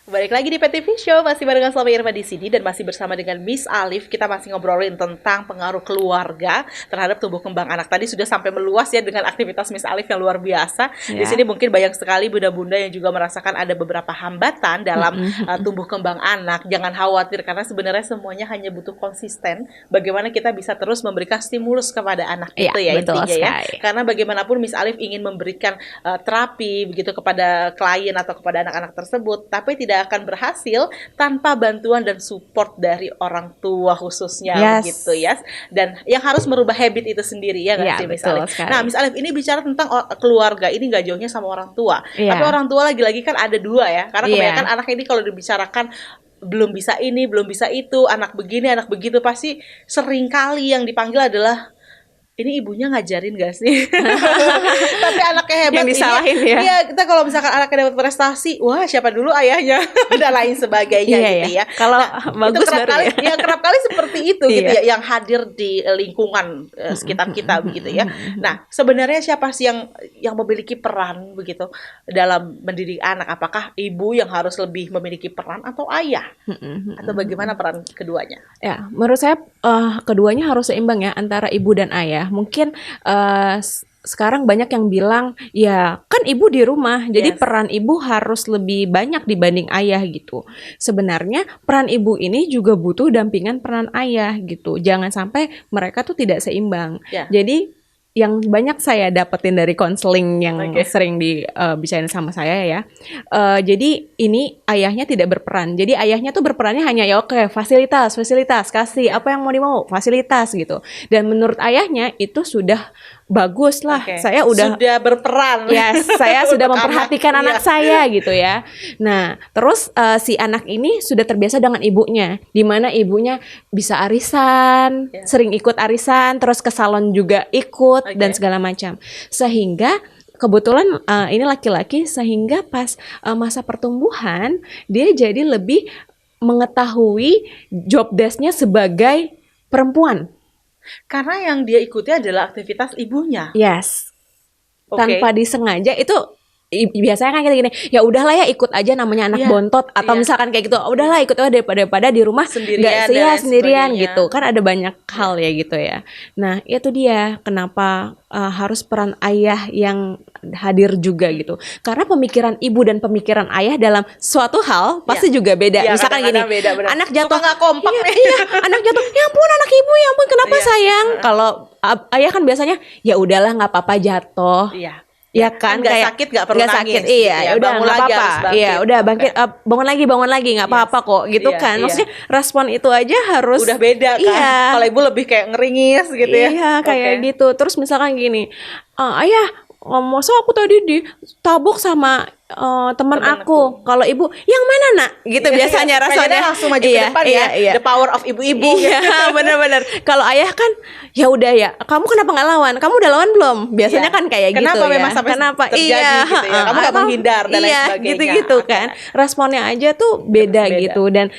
Balik lagi di PTV Show, masih barengan Salma Irma di sini dan masih bersama dengan Miss Alif. Kita masih ngobrolin tentang pengaruh keluarga terhadap tumbuh kembang anak. Tadi sudah sampai meluas ya dengan aktivitas Miss Alif yang luar biasa. Di sini mungkin banyak sekali bunda-bunda yang juga merasakan ada beberapa hambatan dalam tumbuh kembang anak. Jangan khawatir karena sebenarnya semuanya hanya butuh konsisten. Bagaimana kita bisa terus memberikan stimulus kepada anak itu ya intinya ya. Karena bagaimanapun Miss Alif ingin memberikan terapi begitu kepada klien atau kepada anak-anak tersebut, tapi tidak akan berhasil tanpa bantuan dan support dari orang tua khususnya begitu ya. Dan yang harus merubah habit itu sendiri ya nggak sih Miss Alif? Nah Miss Alif ini bicara tentang keluarga, ini nggak jauhnya sama orang tua. Tapi orang tua lagi-lagi kan ada dua ya, karena kebanyakan anak ini kalau dibicarakan belum bisa ini, belum bisa itu, anak begini, anak begitu, pasti sering kali yang dipanggil adalah ini ibunya ngajarin gak sih? Tapi anaknya hebat, yang disalahin ini, ya kita kalau misalkan anaknya dapat prestasi, wah siapa dulu ayahnya dan lain sebagainya gitu ya. Kalau nah, bagus itu kerap baru kali, ya kerap kali seperti itu gitu ya, yang hadir di lingkungan sekitar kita begitu ya. Nah sebenarnya siapa sih yang memiliki peran begitu dalam mendidik anak? Apakah ibu yang harus lebih memiliki peran atau ayah? Atau bagaimana peran keduanya? Ya, menurut saya keduanya harus seimbang ya antara ibu dan ayah. Mungkin sekarang banyak yang bilang ya kan ibu di rumah, jadi peran ibu harus lebih banyak dibanding ayah gitu. Sebenarnya peran ibu ini juga butuh dampingan peran ayah gitu. Jangan sampai mereka tuh tidak seimbang. Jadi yang banyak saya dapetin dari konseling yang sering dibicarain sama saya ya. Jadi ini ayahnya tidak berperan. Jadi ayahnya tuh berperannya hanya ya fasilitas, kasih apa yang mau dimau, fasilitas gitu. Dan menurut ayahnya itu sudah bagus lah. Saya sudah berperan. Ya, saya sudah memperhatikan anak saya gitu ya. Nah, terus si anak ini sudah terbiasa dengan ibunya, di mana ibunya bisa arisan, sering ikut arisan, terus ke salon juga ikut dan segala macam. Sehingga kebetulan ini laki-laki, sehingga pas masa pertumbuhan dia jadi lebih mengetahui job desk-nya sebagai perempuan. Karena yang dia ikuti adalah aktivitas ibunya. Tanpa disengaja itu biasanya kan kita gini, ya udahlah ya ikut aja namanya anak bontot atau misalkan kayak gitu. Udahlah ikut aja daripada di rumah sendirian gitu. Kan ada banyak hal ya gitu ya. Nah, itu dia kenapa harus peran ayah yang hadir juga gitu. Karena pemikiran ibu dan pemikiran ayah dalam suatu hal pasti juga beda. Misalkan gini, anak jatuh nggak kompak anak jatuh, ya ampun anak ibu, ya ampun kenapa sayang. Kalau ayah kan biasanya ya udahlah nggak apa-apa jatuh. Ya kan nggak sakit nggak perlu nangis. Iya, udah nggak apa-apa. Iya, udah bangkit, bangun lagi nggak apa-apa kok gitu kan. Maksudnya respon itu aja harus udah beda kan. Kalau ibu lebih kayak ngeringis gitu ya. Iya, kayak gitu. Terus misalkan gini, ayah, masa aku tadi ditabuk sama teman aku. Kalau ibu, yang mana nak? Gitu biasanya rasanya langsung maju ke depan ya. The power of ibu-ibu. Iya, benar-benar. Kalau ayah kan, ya udah ya. Kamu kenapa nggak lawan? Kamu udah lawan belum? Biasanya kan kayak gitu ya. Kenapa memang sampai terjadi gitu ya? Kamu nggak menghindar dan lain sebagainya. Gitu-gitu kan. Responnya aja tuh beda gitu. Dan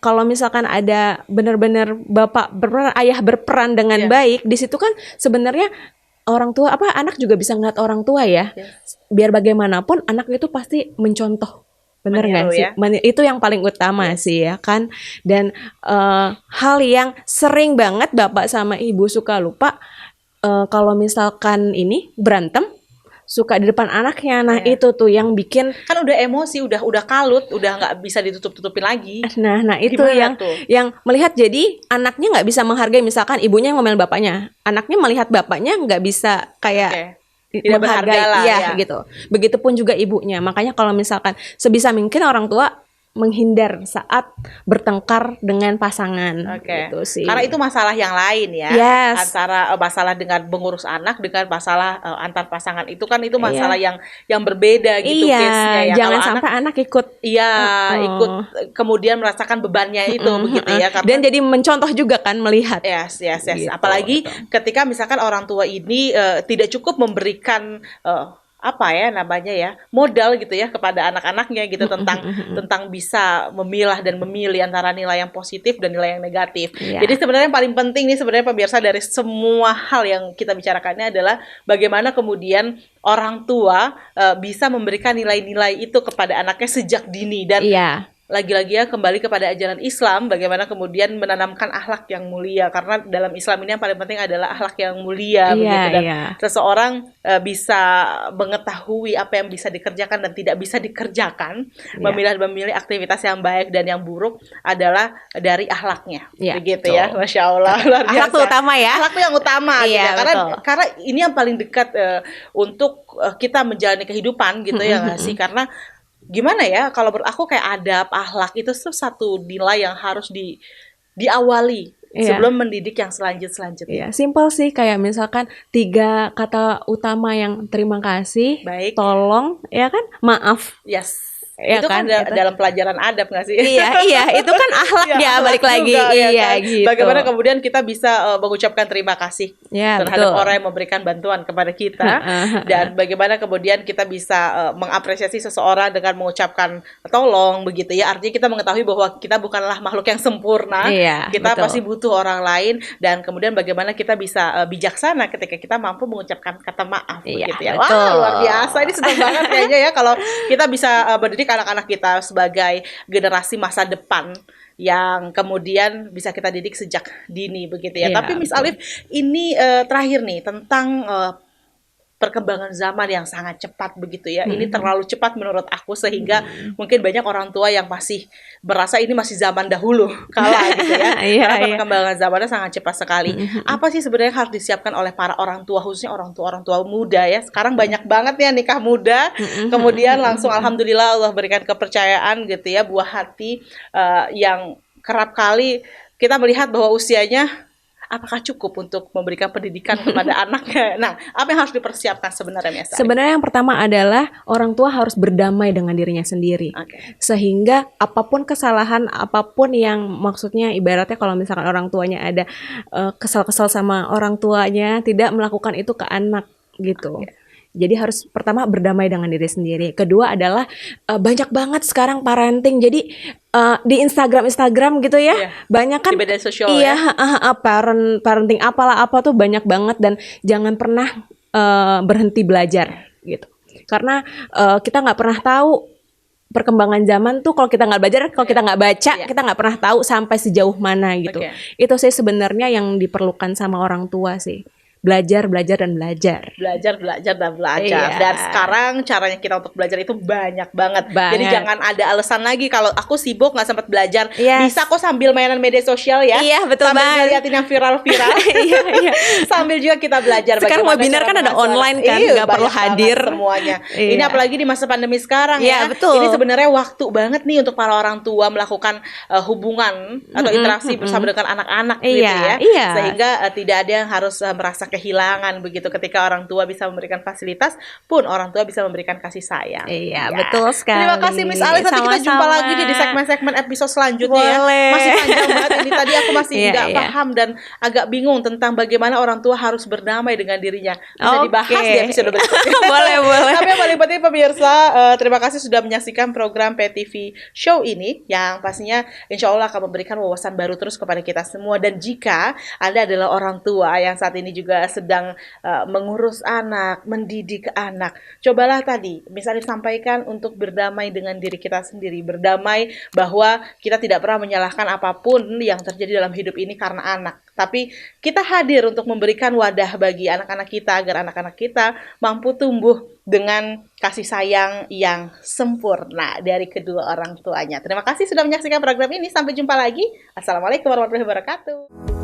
kalau misalkan ada benar-benar ayah berperan dengan baik, di situ kan sebenarnya orang tua anak juga bisa ngeliat orang tua ya. Biar bagaimanapun anak itu pasti mencontoh. Bener nggak sih? Itu yang paling utama sih ya kan. Dan hal yang sering banget bapak sama ibu suka lupa, kalau misalkan ini berantem suka di depan anaknya. Nah itu tuh yang bikin kan udah emosi, udah kalut, udah nggak bisa ditutup-tutupin lagi. Nah itu yang melihat, jadi anaknya nggak bisa menghargai, misalkan ibunya yang ngomelin bapaknya, anaknya melihat bapaknya nggak bisa kayak tidak menghargai ya gitu. Begitupun juga ibunya. Makanya kalau misalkan sebisa mungkin orang tua menghindar saat bertengkar dengan pasangan gitu sih. Karena itu masalah yang lain ya. Antara masalah dengan mengurus anak dengan masalah antar pasangan itu kan itu masalah yang berbeda gitu case-nya ya. Jangan sampai anak ikut ikut kemudian merasakan bebannya itu begitu ya. Dan jadi mencontoh juga kan melihat. Gitu. Apalagi ketika misalkan orang tua ini tidak cukup memberikan apa ya namanya ya, modal gitu ya kepada anak-anaknya gitu tentang bisa memilah dan memilih antara nilai yang positif dan nilai yang negatif. Iya. Jadi sebenarnya yang paling penting nih sebenarnya pemirsa dari semua hal yang kita bicarakannya adalah bagaimana kemudian orang tua bisa memberikan nilai-nilai itu kepada anaknya sejak dini dan Iya. lagi-lagi ya kembali kepada ajaran Islam, bagaimana kemudian menanamkan akhlak yang mulia, karena dalam Islam ini yang paling penting adalah akhlak yang mulia begitu, dan seseorang bisa mengetahui apa yang bisa dikerjakan dan tidak bisa dikerjakan, memilih aktivitas yang baik dan yang buruk adalah dari akhlaknya, begitu ya. Masya Allah, luar biasa. Akhlak itu utama ya. Akhlak itu yang utama, gitu ya. Karena ini yang paling dekat untuk kita menjalani kehidupan gitu ya nggak sih, karena gimana ya, kalau menurut aku kayak adab, akhlak itu tuh satu nilai yang harus diawali sebelum mendidik yang selanjutnya. Iya, simpel sih, kayak misalkan 3 kata utama yang terima kasih, baik, tolong, ya kan, maaf. Yes. Ya itu kan dalam pelajaran adab nggak sih? Iya, itu kan akhlak ya, balik lagi. Juga, iya, kan? gitu. Bagaimana kemudian kita bisa mengucapkan terima kasih terhadap betul. orang yang memberikan bantuan kepada kita, dan bagaimana kemudian kita bisa mengapresiasi seseorang dengan mengucapkan tolong, begitu ya. Artinya kita mengetahui bahwa kita bukanlah makhluk yang sempurna, kita pasti butuh orang lain, dan kemudian bagaimana kita bisa bijaksana ketika kita mampu mengucapkan kata maaf, begitu ya. Betul. Wah, luar biasa, ini senang banget kayaknya ya kalau kita bisa mendidik anak-anak kita sebagai generasi masa depan yang kemudian bisa kita didik sejak dini, begitu ya. Tapi Miss Alif, ini terakhir nih tentang perkembangan zaman yang sangat cepat, begitu ya. Ini terlalu cepat menurut aku, sehingga mungkin banyak orang tua yang masih berasa ini masih zaman dahulu kala gitu ya. Karena perkembangan zamannya sangat cepat sekali. Apa sih sebenarnya yang harus disiapkan oleh para orang tua, khususnya orang tua muda ya? Sekarang banyak banget ya nikah muda, kemudian langsung alhamdulillah Allah berikan kepercayaan gitu ya, buah hati yang kerap kali kita melihat bahwa usianya apakah cukup untuk memberikan pendidikan kepada anaknya? Nah, apa yang harus dipersiapkan sebenarnya? Sebenarnya yang pertama adalah orang tua harus berdamai dengan dirinya sendiri. Sehingga apapun kesalahan, apapun yang maksudnya ibaratnya kalau misalkan orang tuanya ada kesal-kesal sama orang tuanya, tidak melakukan itu ke anak gitu. Jadi harus pertama berdamai dengan diri sendiri. Kedua adalah banyak banget sekarang parenting. Jadi di Instagram gitu ya, banyak kan. Di media sosial parenting apalah apa tuh banyak banget, dan jangan pernah berhenti belajar gitu. Karena kita nggak pernah tahu perkembangan zaman tuh, kalau kita nggak belajar, kalau kita nggak baca, kita nggak pernah tahu sampai sejauh mana gitu. Itu sih sebenarnya yang diperlukan sama orang tua sih. Belajar dan belajar. Dan sekarang caranya kita untuk belajar itu banyak banget. Jadi jangan ada alasan lagi kalau aku sibuk nggak sempat belajar. Bisa kok sambil mainan media sosial ya. Iya, betul banget. Sambil ngeliatin yang viral-viral. Sambil juga kita belajar. Sekarang webinar kan ada online kan, nggak perlu hadir semuanya. Ini apalagi di masa pandemi sekarang ya. Betul. Ini sebenarnya waktu banget nih untuk para orang tua melakukan hubungan atau interaksi bersama dengan anak-anak gitu ya. Sehingga tidak ada yang harus merasa kehilangan begitu ketika orang tua bisa memberikan fasilitas, pun orang tua bisa memberikan kasih sayang. Betul sekali. Terima kasih Miss Alif. Nanti kita jumpa lagi di segmen-segmen episode selanjutnya. Boleh. Masih panjang banget ini. Tadi aku masih nggak paham dan agak bingung tentang bagaimana orang tua harus berdamai dengan dirinya. Bisa dibahas di episode berikutnya. Boleh. Tapi yang paling penting pemirsa, terima kasih sudah menyaksikan program PTV Show ini, yang pastinya insya Allah akan memberikan wawasan baru terus kepada kita semua. Dan jika Anda adalah orang tua yang saat ini juga sedang mengurus anak, mendidik anak, cobalah tadi misalnya sampaikan untuk berdamai dengan diri kita sendiri, berdamai bahwa kita tidak pernah menyalahkan apapun yang terjadi dalam hidup ini karena anak, tapi kita hadir untuk memberikan wadah bagi anak-anak kita agar anak-anak kita mampu tumbuh dengan kasih sayang yang sempurna dari kedua orang tuanya. Terima kasih sudah menyaksikan program ini. Sampai jumpa lagi. Assalamualaikum warahmatullahi wabarakatuh.